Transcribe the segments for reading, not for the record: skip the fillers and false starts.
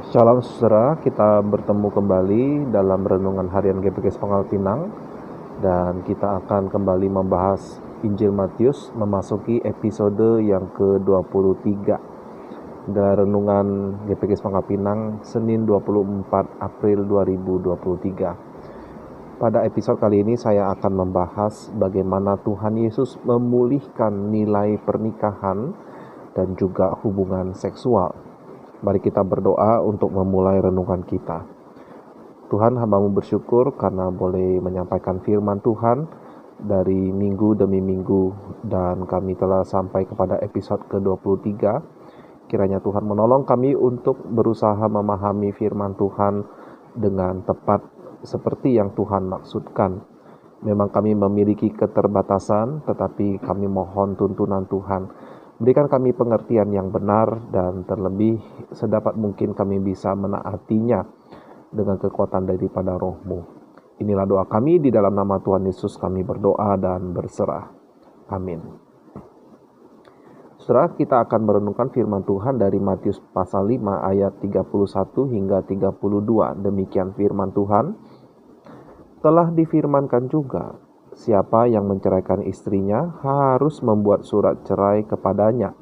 Shalom saudara, kita bertemu kembali dalam Renungan Harian GPK Pangkal Pinang. Dan kita akan kembali membahas Injil Matius memasuki episode yang ke-23 dari Renungan GPK Pangkal Pinang Senin 24 April 2023. Pada episode kali ini saya akan membahas bagaimana Tuhan Yesus memulihkan nilai pernikahan dan juga hubungan seksual. Mari kita berdoa untuk memulai renungan kita. Tuhan, hamba-Mu bersyukur karena boleh menyampaikan firman Tuhan dari minggu demi minggu, dan kami telah sampai kepada episode ke-23. Kiranya Tuhan menolong kami untuk berusaha memahami firman Tuhan dengan tepat seperti yang Tuhan maksudkan. Memang kami memiliki keterbatasan, tetapi kami mohon tuntunan Tuhan. Berikan kami pengertian yang benar, dan terlebih sedapat mungkin kami bisa menaatinya dengan kekuatan daripada Roh-Mu. Inilah doa kami, di dalam nama Tuhan Yesus kami berdoa dan berserah. Amin. Saudara, kita akan merenungkan firman Tuhan dari Matius pasal 5 ayat 31 hingga 32. Demikian firman Tuhan. Telah difirmankan juga, siapa yang menceraikan istrinya harus membuat surat cerai kepadanya.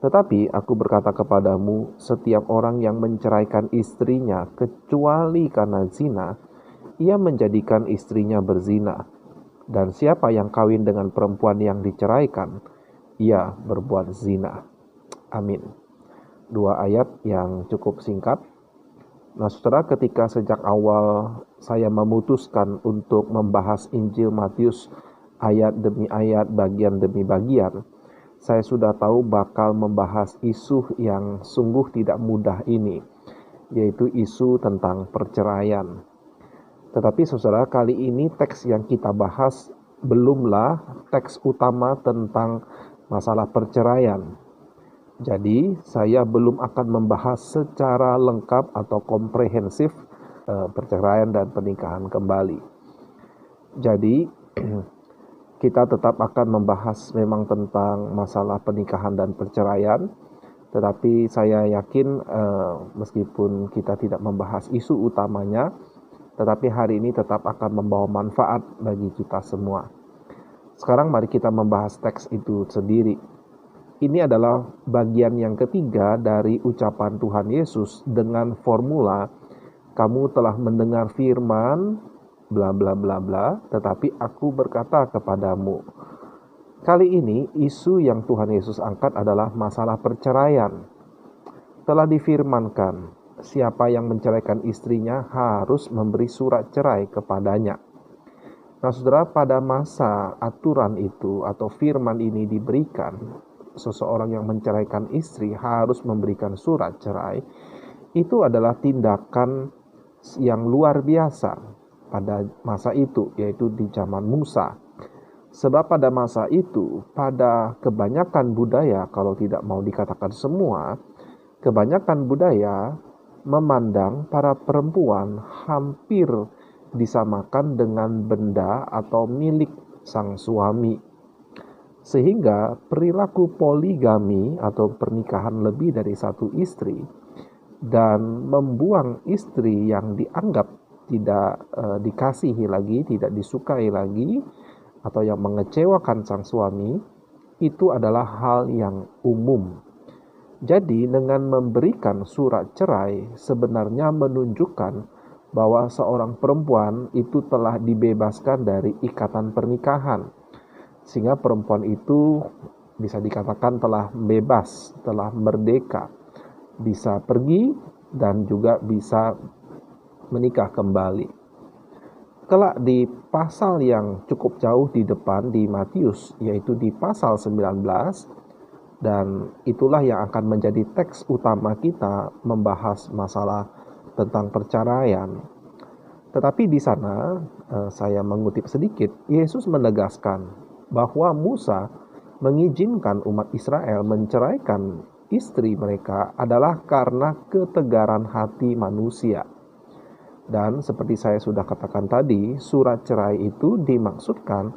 Tetapi aku berkata kepadamu, setiap orang yang menceraikan istrinya kecuali karena zina, ia menjadikan istrinya berzina. Dan siapa yang kawin dengan perempuan yang diceraikan, ia berbuat zina. Amin. Dua ayat yang cukup singkat. Nah, saudara, ketika sejak awal saya memutuskan untuk membahas Injil Matius ayat demi ayat, bagian demi bagian, saya sudah tahu bakal membahas isu yang sungguh tidak mudah ini, yaitu isu tentang perceraian. Tetapi saudara, kali ini teks yang kita bahas belumlah teks utama tentang masalah perceraian. Jadi, saya belum akan membahas secara lengkap atau komprehensif perceraian dan pernikahan kembali. Jadi, kita tetap akan membahas memang tentang masalah pernikahan dan perceraian, tetapi saya yakin meskipun kita tidak membahas isu utamanya, tetapi hari ini tetap akan membawa manfaat bagi kita semua. Sekarang mari kita membahas teks itu sendiri. Ini adalah bagian yang ketiga dari ucapan Tuhan Yesus dengan formula, kamu telah mendengar firman, bla bla bla bla, tetapi aku berkata kepadamu. Kali ini isu yang Tuhan Yesus angkat adalah masalah perceraian. Telah difirmankan, siapa yang menceraikan istrinya harus memberi surat cerai kepadanya. Nah, saudara, pada masa aturan itu atau firman ini diberikan, seseorang yang menceraikan istri harus memberikan surat cerai. Itu adalah tindakan yang luar biasa pada masa itu, yaitu di zaman Musa. Sebab pada masa itu, pada kebanyakan budaya, kalau tidak mau dikatakan semua, kebanyakan budaya memandang para perempuan hampir disamakan dengan benda atau milik sang suami. Sehingga perilaku poligami atau pernikahan lebih dari satu istri dan membuang istri yang dianggap tidak dikasihi lagi, tidak disukai lagi, atau yang mengecewakan sang suami, itu adalah hal yang umum. Jadi dengan memberikan surat cerai sebenarnya menunjukkan bahwa seorang perempuan itu telah dibebaskan dari ikatan pernikahan. Sehingga perempuan itu bisa dikatakan telah bebas, telah merdeka, bisa pergi dan juga bisa menikah kembali. Kelak di pasal yang cukup jauh di depan di Matius, yaitu di pasal 19, dan itulah yang akan menjadi teks utama kita membahas masalah tentang perceraian. Tetapi di sana saya mengutip sedikit, Yesus menegaskan bahwa Musa mengizinkan umat Israel menceraikan istri mereka adalah karena ketegaran hati manusia. Dan seperti saya sudah katakan tadi, surat cerai itu dimaksudkan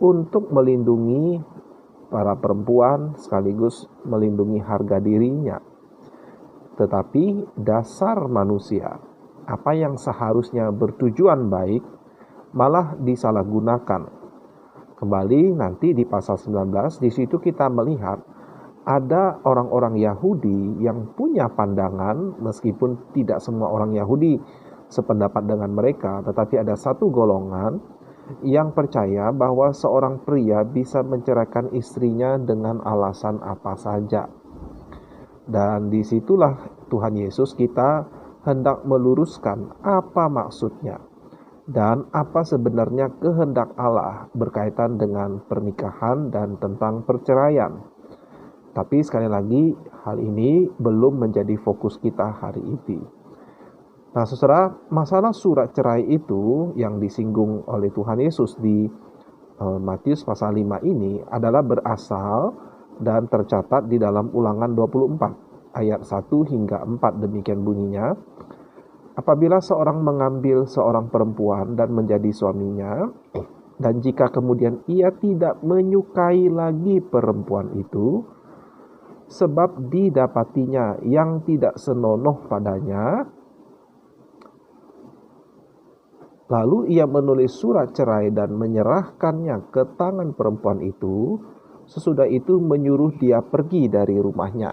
untuk melindungi para perempuan sekaligus melindungi harga dirinya. Tetapi dasar manusia, apa yang seharusnya bertujuan baik, malah disalahgunakan. Kembali nanti di pasal 19, di situ kita melihat ada orang-orang Yahudi yang punya pandangan, meskipun tidak semua orang Yahudi sependapat dengan mereka, tetapi ada satu golongan yang percaya bahwa seorang pria bisa menceraikan istrinya dengan alasan apa saja. Dan disitulah Tuhan Yesus kita hendak meluruskan apa maksudnya dan apa sebenarnya kehendak Allah berkaitan dengan pernikahan dan tentang perceraian. Tapi sekali lagi, hal ini belum menjadi fokus kita hari ini. Nah, saudara, masalah surat cerai itu yang disinggung oleh Tuhan Yesus di Matius pasal 5 ini adalah berasal dan tercatat di dalam Ulangan 24 ayat 1 hingga 4, demikian bunyinya. Apabila seorang mengambil seorang perempuan dan menjadi suaminya, dan jika kemudian ia tidak menyukai lagi perempuan itu, sebab didapatinya yang tidak senonoh padanya, lalu ia menulis surat cerai dan menyerahkannya ke tangan perempuan itu, sesudah itu menyuruh dia pergi dari rumahnya.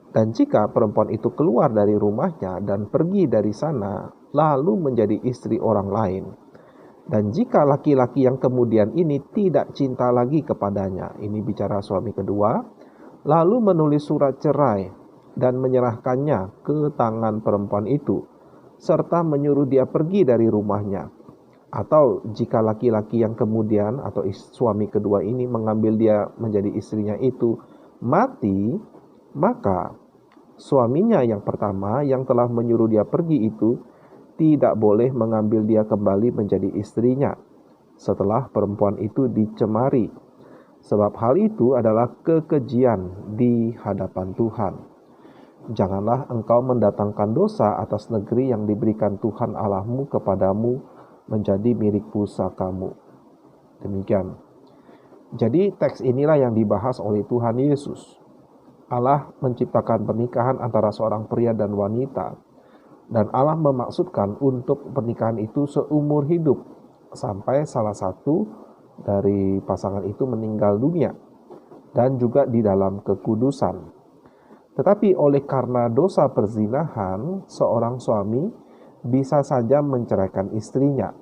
Dan jika perempuan itu keluar dari rumahnya dan pergi dari sana, lalu menjadi istri orang lain. Dan jika laki-laki yang kemudian ini tidak cinta lagi kepadanya, ini bicara suami kedua, lalu menulis surat cerai dan menyerahkannya ke tangan perempuan itu, serta menyuruh dia pergi dari rumahnya. Atau jika laki-laki yang kemudian atau suami kedua ini mengambil dia menjadi istrinya itu mati, maka suaminya yang pertama yang telah menyuruh dia pergi itu tidak boleh mengambil dia kembali menjadi istrinya setelah perempuan itu dicemari, sebab hal itu adalah kekejian di hadapan Tuhan. Janganlah engkau mendatangkan dosa atas negeri yang diberikan Tuhan Allahmu kepadamu menjadi milik pusakamu. Demikian. Jadi teks inilah yang dibahas oleh Tuhan Yesus. Allah menciptakan pernikahan antara seorang pria dan wanita, dan Allah memaksudkan untuk pernikahan itu seumur hidup sampai salah satu dari pasangan itu meninggal dunia, dan juga di dalam kekudusan. Tetapi oleh karena dosa perzinahan, seorang suami bisa saja menceraikan istrinya.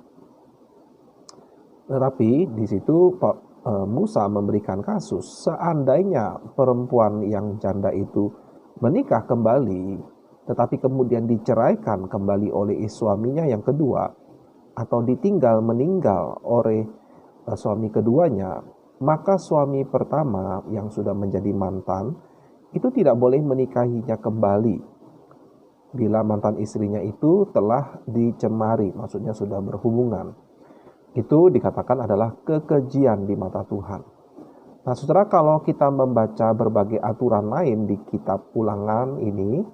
Tetapi di situ Musa memberikan kasus, seandainya perempuan yang janda itu menikah kembali, tetapi kemudian diceraikan kembali oleh suaminya yang kedua, atau ditinggal meninggal oleh suami keduanya, maka suami pertama yang sudah menjadi mantan, itu tidak boleh menikahinya kembali. Bila mantan istrinya itu telah dicemari, maksudnya sudah berhubungan. Itu dikatakan adalah kekejian di mata Tuhan. Nah, saudara, kalau kita membaca berbagai aturan lain di kitab Ulangan ini,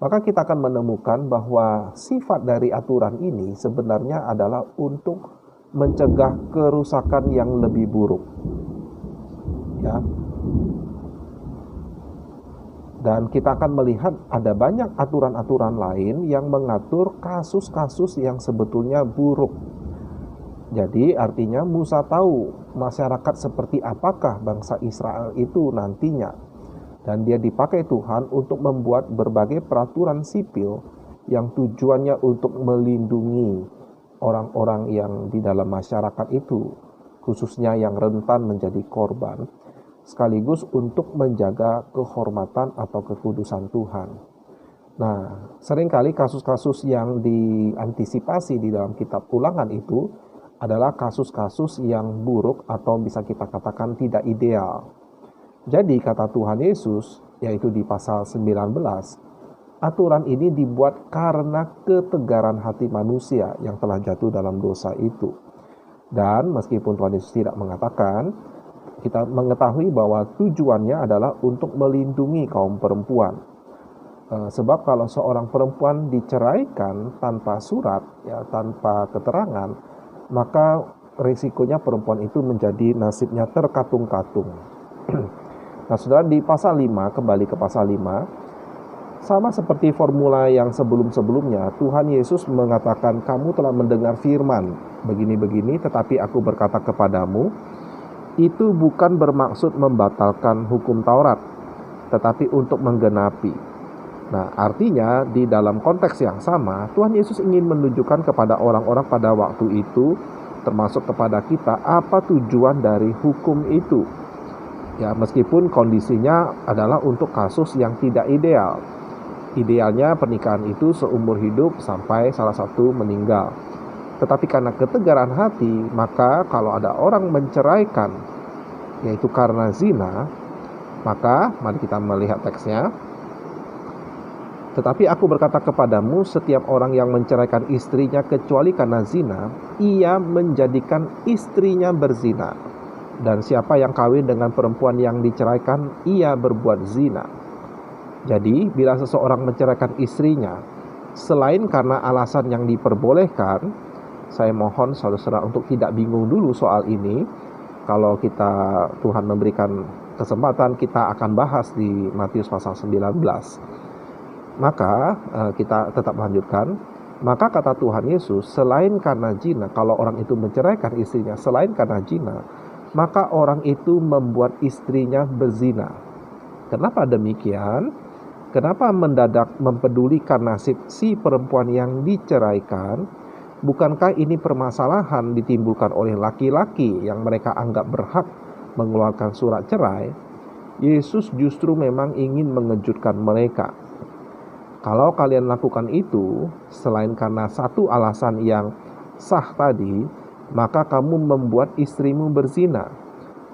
maka kita akan menemukan bahwa sifat dari aturan ini sebenarnya adalah untuk mencegah kerusakan yang lebih buruk. Ya. Dan kita akan melihat ada banyak aturan-aturan lain yang mengatur kasus-kasus yang sebetulnya buruk. Jadi artinya Musa tahu masyarakat seperti apakah bangsa Israel itu nantinya. Dan dia dipakai Tuhan untuk membuat berbagai peraturan sipil yang tujuannya untuk melindungi orang-orang yang di dalam masyarakat itu, khususnya yang rentan menjadi korban, sekaligus untuk menjaga kehormatan atau kekudusan Tuhan. Nah, seringkali kasus-kasus yang diantisipasi di dalam kitab Ulangan itu adalah kasus-kasus yang buruk atau bisa kita katakan tidak ideal. Jadi kata Tuhan Yesus, yaitu di pasal 19, aturan ini dibuat karena ketegaran hati manusia yang telah jatuh dalam dosa itu. Dan meskipun Tuhan Yesus tidak mengatakan, kita mengetahui bahwa tujuannya adalah untuk melindungi kaum perempuan. Sebab kalau seorang perempuan diceraikan tanpa surat, ya, tanpa keterangan, maka risikonya perempuan itu menjadi nasibnya terkatung-katung. Nah, saudara, di pasal 5, kembali ke pasal 5, Sama seperti formula yang sebelum-sebelumnya, Tuhan Yesus mengatakan, kamu telah mendengar firman begini-begini, tetapi aku berkata kepadamu, itu bukan bermaksud membatalkan hukum Taurat, tetapi untuk menggenapi. Nah, artinya di dalam konteks yang sama, Tuhan Yesus ingin menunjukkan kepada orang-orang pada waktu itu, termasuk kepada kita, apa tujuan dari hukum itu. Ya, meskipun kondisinya adalah untuk kasus yang tidak ideal. Idealnya pernikahan itu seumur hidup sampai salah satu meninggal. Tetapi karena ketegaran hati, maka kalau ada orang menceraikan, yaitu karena zina, maka mari kita melihat teksnya. Tetapi aku berkata kepadamu, setiap orang yang menceraikan istrinya kecuali karena zina, ia menjadikan istrinya berzina. Dan siapa yang kawin dengan perempuan yang diceraikan, ia berbuat zina. Jadi, bila seseorang menceraikan istrinya, selain karena alasan yang diperbolehkan, saya mohon saudara-saudara untuk tidak bingung dulu soal ini. Kalau Tuhan memberikan kesempatan, kita akan bahas di Matius pasal 19. Maka kita tetap lanjutkan. Maka kata Tuhan Yesus, selain karena zina, kalau orang itu menceraikan istrinya selain karena zina, maka orang itu membuat istrinya berzina. Kenapa demikian? Kenapa mendadak mempedulikan nasib si perempuan yang diceraikan? Bukankah ini permasalahan ditimbulkan oleh laki-laki yang mereka anggap berhak mengeluarkan surat cerai? Yesus justru memang ingin mengejutkan mereka. Kalau kalian lakukan itu, selain karena satu alasan yang sah tadi, maka kamu membuat istrimu berzina.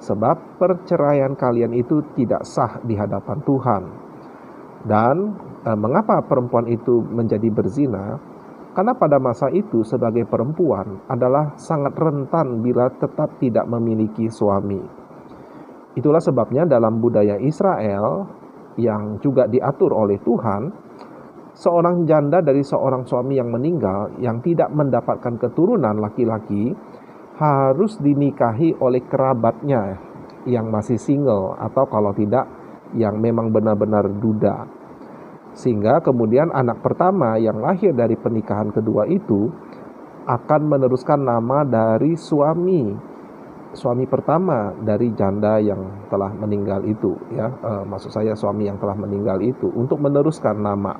Sebab perceraian kalian itu tidak sah di hadapan Tuhan. Dan mengapa perempuan itu menjadi berzina? Karena pada masa itu sebagai perempuan adalah sangat rentan bila tetap tidak memiliki suami. Itulah sebabnya dalam budaya Israel yang juga diatur oleh Tuhan, seorang janda dari seorang suami yang meninggal yang tidak mendapatkan keturunan laki-laki harus dinikahi oleh kerabatnya yang masih single, atau kalau tidak yang memang benar-benar duda. Sehingga kemudian anak pertama yang lahir dari pernikahan kedua itu akan meneruskan nama dari suami pertama dari janda yang telah meninggal itu, ya. Maksud saya suami yang telah meninggal itu, untuk meneruskan nama.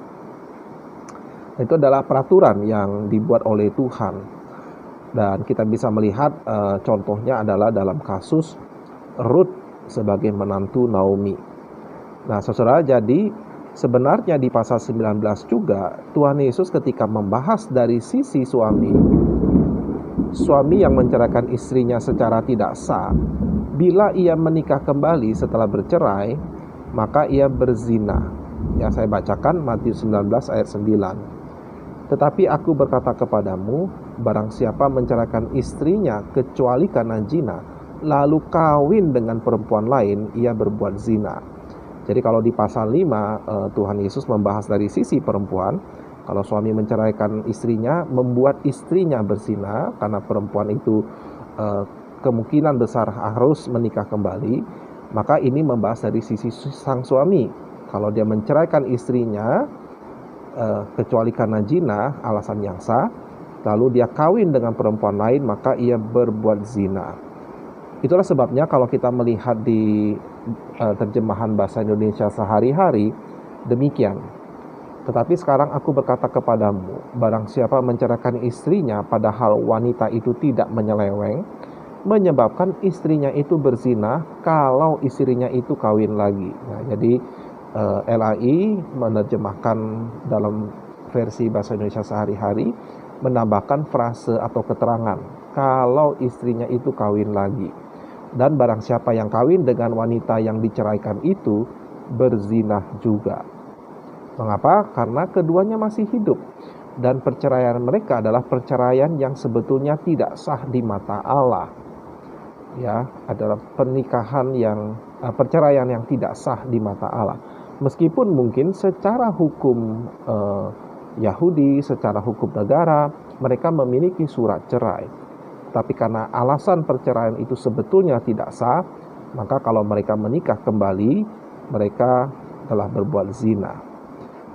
Itu adalah peraturan yang dibuat oleh Tuhan. Dan kita bisa melihat contohnya adalah dalam kasus Ruth sebagai menantu Naomi. Nah, saudara, jadi sebenarnya di pasal 19 juga Tuhan Yesus ketika membahas dari sisi suami yang menceraikan istrinya secara tidak sah, bila ia menikah kembali setelah bercerai, maka ia berzina. Ya, saya bacakan Matius 19 ayat 9. Tetapi aku berkata kepadamu, barang siapa menceraikan istrinya kecuali karena zina, lalu kawin dengan perempuan lain, ia berbuat zina. Jadi kalau di pasal 5 Tuhan Yesus membahas dari sisi perempuan, kalau suami menceraikan istrinya, membuat istrinya berzina, karena perempuan itu kemungkinan besar harus menikah kembali, maka ini membahas dari sisi sang suami. Kalau dia menceraikan istrinya kecuali karena zina, alasan yang sah, lalu dia kawin dengan perempuan lain, maka ia berbuat zina. Itulah sebabnya kalau kita melihat di terjemahan bahasa Indonesia sehari-hari, demikian. Tetapi sekarang aku berkata kepadamu, barang siapa menceraikan istrinya padahal wanita itu tidak menyeleweng, menyebabkan istrinya itu berzina kalau istrinya itu kawin lagi. Nah, jadi LAI menerjemahkan dalam versi bahasa Indonesia sehari-hari, menambahkan frase atau keterangan, kalau istrinya itu kawin lagi. Dan barang siapa yang kawin dengan wanita yang diceraikan itu berzina juga. Mengapa? Karena keduanya masih hidup. Dan perceraian mereka adalah perceraian yang sebetulnya tidak sah di mata Allah. Ya, adalah perceraian yang tidak sah di mata Allah. Meskipun mungkin secara hukum Yahudi, secara hukum negara, mereka memiliki surat cerai. Tapi karena alasan perceraian itu sebetulnya tidak sah, maka kalau mereka menikah kembali, mereka telah berbuat zina.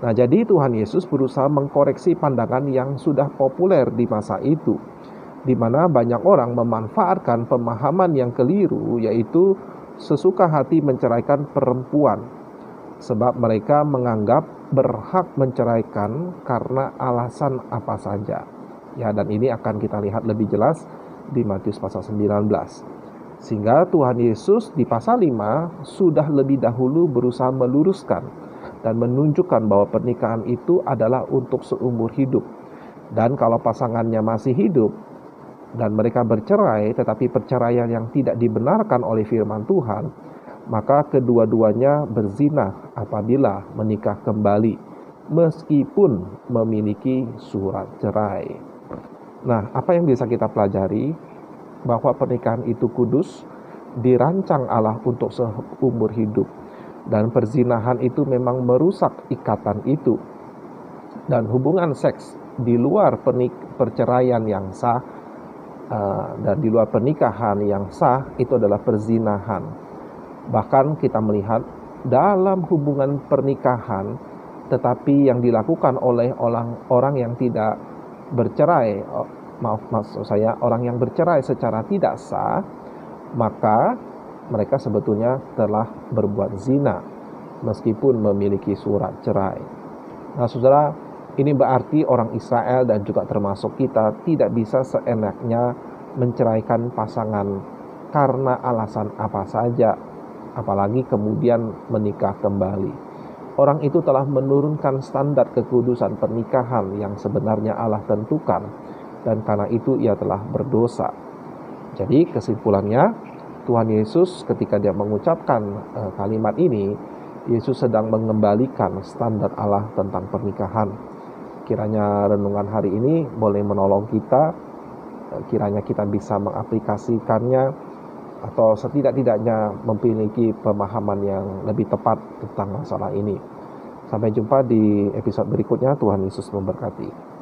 Nah, jadi Tuhan Yesus berusaha mengkoreksi pandangan yang sudah populer di masa itu, di mana banyak orang memanfaatkan pemahaman yang keliru, yaitu sesuka hati menceraikan perempuan, sebab mereka menganggap berhak menceraikan karena alasan apa saja. Ya, dan ini akan kita lihat lebih jelas di Matius pasal 19. Sehingga Tuhan Yesus di pasal 5 sudah lebih dahulu berusaha meluruskan dan menunjukkan bahwa pernikahan itu adalah untuk seumur hidup. Dan kalau pasangannya masih hidup dan mereka bercerai, tetapi perceraian yang tidak dibenarkan oleh firman Tuhan, maka kedua-duanya berzina apabila menikah kembali, meskipun memiliki surat cerai. Nah, apa yang bisa kita pelajari? Bahwa pernikahan itu kudus, dirancang Allah untuk seumur hidup. Dan perzinahan itu memang merusak ikatan itu. Dan hubungan seks di luar perceraian yang sah dan di luar pernikahan yang sah itu adalah perzinahan. Bahkan kita melihat dalam hubungan pernikahan, tetapi yang dilakukan oleh orang yang tidak bercerai, maksud saya orang yang bercerai secara tidak sah, maka mereka sebetulnya telah berbuat zina meskipun memiliki surat cerai. Nah, saudara, ini berarti orang Israel dan juga termasuk kita tidak bisa seenaknya menceraikan pasangan karena alasan apa saja, apalagi kemudian menikah kembali. Orang itu telah menurunkan standar kekudusan pernikahan yang sebenarnya Allah tentukan, dan karena itu ia telah berdosa. Jadi kesimpulannya, Tuhan Yesus ketika dia mengucapkan kalimat ini, Yesus sedang mengembalikan standar Allah tentang pernikahan. Kiranya renungan hari ini boleh menolong kita, kiranya kita bisa mengaplikasikannya atau setidak-tidaknya memiliki pemahaman yang lebih tepat tentang masalah ini. Sampai jumpa di episode berikutnya. Tuhan Yesus memberkati.